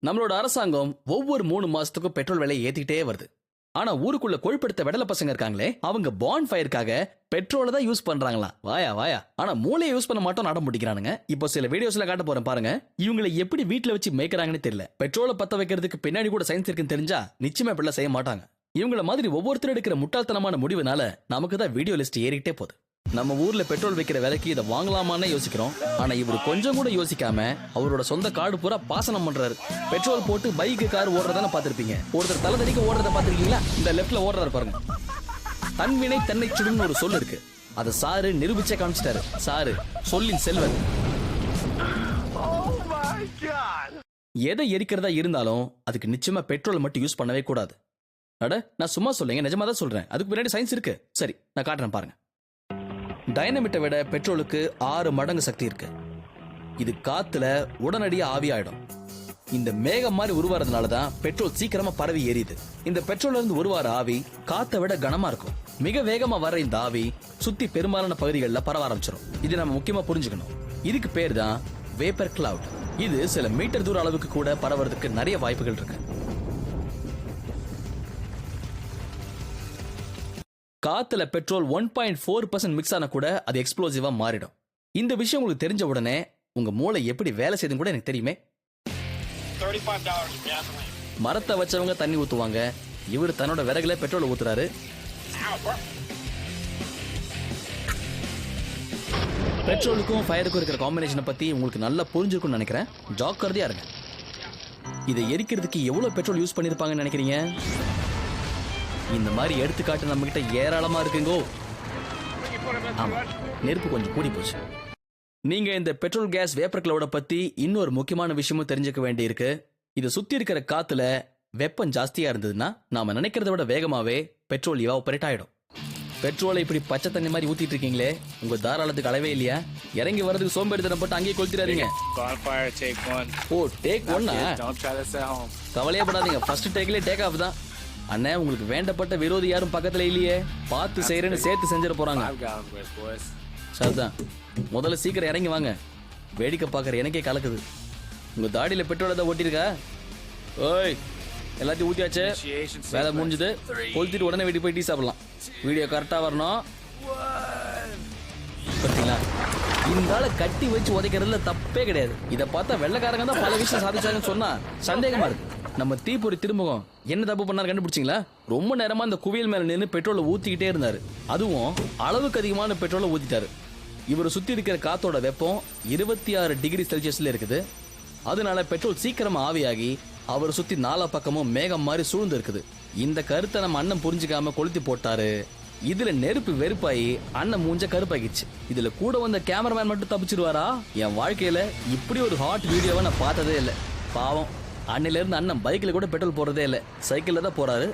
நம்மளோட அரசாங்கம் ஒவ்வொரு 3 மாசத்துக்கும் பெட்ரோல் விலை ஏத்திட்டே வருது. ஆனா ஊருக்குள்ள கொழுப்படுத்த வெடல பசங்க இருக்காங்களே, அவங்க பாண்ட் ஃபயருக்காக பெட்ரோலை தான் யூஸ் பண்றாங்களா. வாயா வாயா. ஆனா மூளையை யூஸ் பண்ண மாட்டோம் நடம் பிடிக்கிறானுங்க. இப்போ சில வீடியோஸ்ல காட்ட போறேன் பாருங்க. இவங்களை எப்படி வீட்டுல வச்சு மேய்க்கிறாங்கன்னு தெரியல. பெட்ரோலை பத்த வைக்கிறதுக்கு பின்னாடி கூட சயின்ஸ் இருக்குன்னு தெரிஞ்சா நிச்சயமா இப்படிலாம் செய்ய மாட்டாங்க. இவங்கள மாதிரி ஒவ்வொருத்தரும் எடுக்கிற முட்டாள்தனமான முடிவுனால நமக்கு தான் வீடியோ லிஸ்ட் ஏறிட்டே போகுது. நம்ம ஊர்ல பெட்ரோல் வைக்கிற விலைக்கு இதை வாங்கலாமான்னு யோசிக்கிறோம். ஆனா இவரு கொஞ்சம் கூட யோசிக்காம அவரோட சொந்த காடு பூரா பாசனம் பண்றாரு. பெட்ரோல் போட்டு பைக்கு கார் ஓடுறதான பாத்திருப்பீங்க. ஒருத்தர் தலை தடிக்க ஓடுறத பாத்திருக்கீங்களா? இந்த லெப்ட்ல ஓடுறாரு பாருங்க. தன்வினை தன்னை சுடுன்னு ஒரு சொல் இருக்கு. அதை சாரு நிரூபிச்சே காமிச்சிட்டாரு. சாரு சொல்லின் செல்வன். எதை எரிக்கிறதா இருந்தாலும் அதுக்கு நிச்சயமா பெட்ரோல் மட்டும் யூஸ் பண்ணவே கூடாது. அட நான் சும்மா சொல்லுங்க, நிஜமா தான் சொல்றேன். அதுக்கு பின்னாடி சயின்ஸ் இருக்கு. சரி நான் காட்டுறேன் பாருங்க. டைனமிட்டை விட பெட்ரோலுக்கு 6 மடங்கு சக்தி இருக்கு. இது காத்துல உடனடியா ஆவியாயிடும். இந்த மேகம் மாதிரி உருவாறதுனால தான் பெட்ரோல் சீக்கிரமா பரவி எரியுது. இந்த பெட்ரோல்ல இருந்து உருவார ஆவி காத்தை விட கனமா இருக்கும். மிக வேகமா வர இந்த ஆவி சுத்தி பெரும்பாலான பகுதிகளில் பரவ ஆரம்பிச்சிடும். இது நம்ம முக்கியமா புரிஞ்சுக்கணும். இதுக்கு பேர் தான் வேப்பர் கிளவுட். இது சில மீட்டர் தூர அளவுக்கு கூட பரவறதுக்கு நிறைய வாய்ப்புகள் இருக்கு. காத்துல பெட்ரோல் 1.4% மிக்ஸ் ஆன கூட அது எக்ஸ்ப்ளோசிவா மாறிடும். இந்த விஷயம் உங்களுக்கு தெரிஞ்ச உடனே உங்க மூளை எப்படி வேலை செய்யுதுன்னு கூட எனக்கு தெரியுமே. மரத்தை வச்சவங்க தண்ணி ஊத்துவாங்க. இவர் தன்னோட விறகுல பெட்ரோல் ஊத்துறாரு. பெட்ரோலுக்கும் ஃபயருக்கும் இருக்கிற காம்பினேஷனை பத்தி உங்களுக்கு நல்லா புரிஞ்சிருக்கும்னு நினைக்கிறேன். ஜாக்கிரதையா இருங்க. இதை எரிக்கிறதுக்கு எவ்வளவு பெட்ரோல் யூஸ் பண்ணிருப்பாங்கன்னு நினைக்கிறீங்க? இந்த மாதிரி எடுத்துக்காட்டு நம்ம கிட்ட ஏராளமா இருக்குங்கோ. ஆமா, நெருப்பு கொஞ்சம் கூடி போச்சு. நீங்க இந்த பெட்ரோல் கேஸ் வேப்பர் கிளவுட பத்தி இன்னொரு முக்கியமான விஷயமும் தெரிஞ்சுக்க வேண்டி இருக்கு. இதை சுத்தி இருக்கிற காத்துல வெப்பம் ஜாஸ்தியா இருந்ததுன்னா நாம நினைக்கிறத விட வேகமாவே பெட்ரோல் எவாபரேட் ஆயிடும். பெட்ரோலை இப்படி பச்சை தண்ணி மாதிரி ஊத்திட்டு இருக்கீங்களே, உங்க தாராளத்துக்கு அளவே இல்லையா? இறங்கி வரதுக்கு சோம்பேறித்தனம் போட்டு அங்கேயே கொளுத்திடாதீங்க. ஓ டேக் 1. கவலையே படாதீங்க, ஃபர்ஸ்ட் டேக்லயே டேக் ஆஃப் தான். அண்ணே, உங்களுக்கு வேண்டப்பட்ட விரோதி யாரும் பக்கத்துல இல்லையே, பார்த்து செய்யறேன்னு சேர்த்து செஞ்சிட போறாங்க. சரிதான், முதல்ல சீக்கிரம் இறங்கி வாங்க. வேடிக்கை பார்க்கற எனக்கே கலக்குது. உங்க தாடியில பெட்ரோல் தான் ஓட்டிருக்கா? ஓய், எல்லாத்தையும் ஊத்தியாச்சு, வேலை முடிஞ்சது. கொளுத்திட்டு உடனே வீட்டுக்கு போய் டீ சாப்பிடலாம். வீடியோ கரெக்டா வரணும். பார்த்தீங்களா, இந்த ஆளை கட்டி வச்சு உதைக்கிறதுல தப்பே கிடையாது. இதை பார்த்தா வெள்ளைக்காரங்க தான் பல விஷயம் சாதிச்சாங்கன்னு சொன்னா சந்தேகமா இருக்கு. நம்ம தீப்பொறி திருமுகம் என்ன தப்பு பண்ணாரு கண்டுபிடிச்சிங்களா? ரொம்ப நேரமா அந்த குவியல் மேல நின்று பெட்ரோலை ஊத்திக்கிட்டே இருந்தாரு. அதுவும் அளவுக்கு அதிகமான பெட்ரோலை ஊத்திட்டாரு. இவர் சுத்தி இருக்கிற காத்தோட வெப்பம் 26 டிகிரி செல்சியஸ்ல இருக்குது. அதனால பெட்ரோல் சீக்கிரமா ஆவியாகி அவர் சுத்தி 4 பக்கமும் மேகம் மாதிரி சூழ்ந்து இருக்குது. இந்த கருத்தை நம்ம அண்ணன் புரிஞ்சுக்காம கொளுத்தி போட்டாரு. இதுல நெருப்பு வெறுப்பாயி அண்ணன் மூஞ்ச கருப்பாகிடுச்சு. இதுல கூட வந்த கேமராமேன் மட்டும் தப்பிச்சிருவாரா? என் வாழ்க்கையில இப்படி ஒரு ஹாட் வீடியோவை நான் பார்த்ததே இல்லை. பாவம், அன்னில இருந்து அண்ணன் பைக்ல கூட பெட்ரோல் போறதே இல்லை, சைக்கிள்ல தான் போறாரு.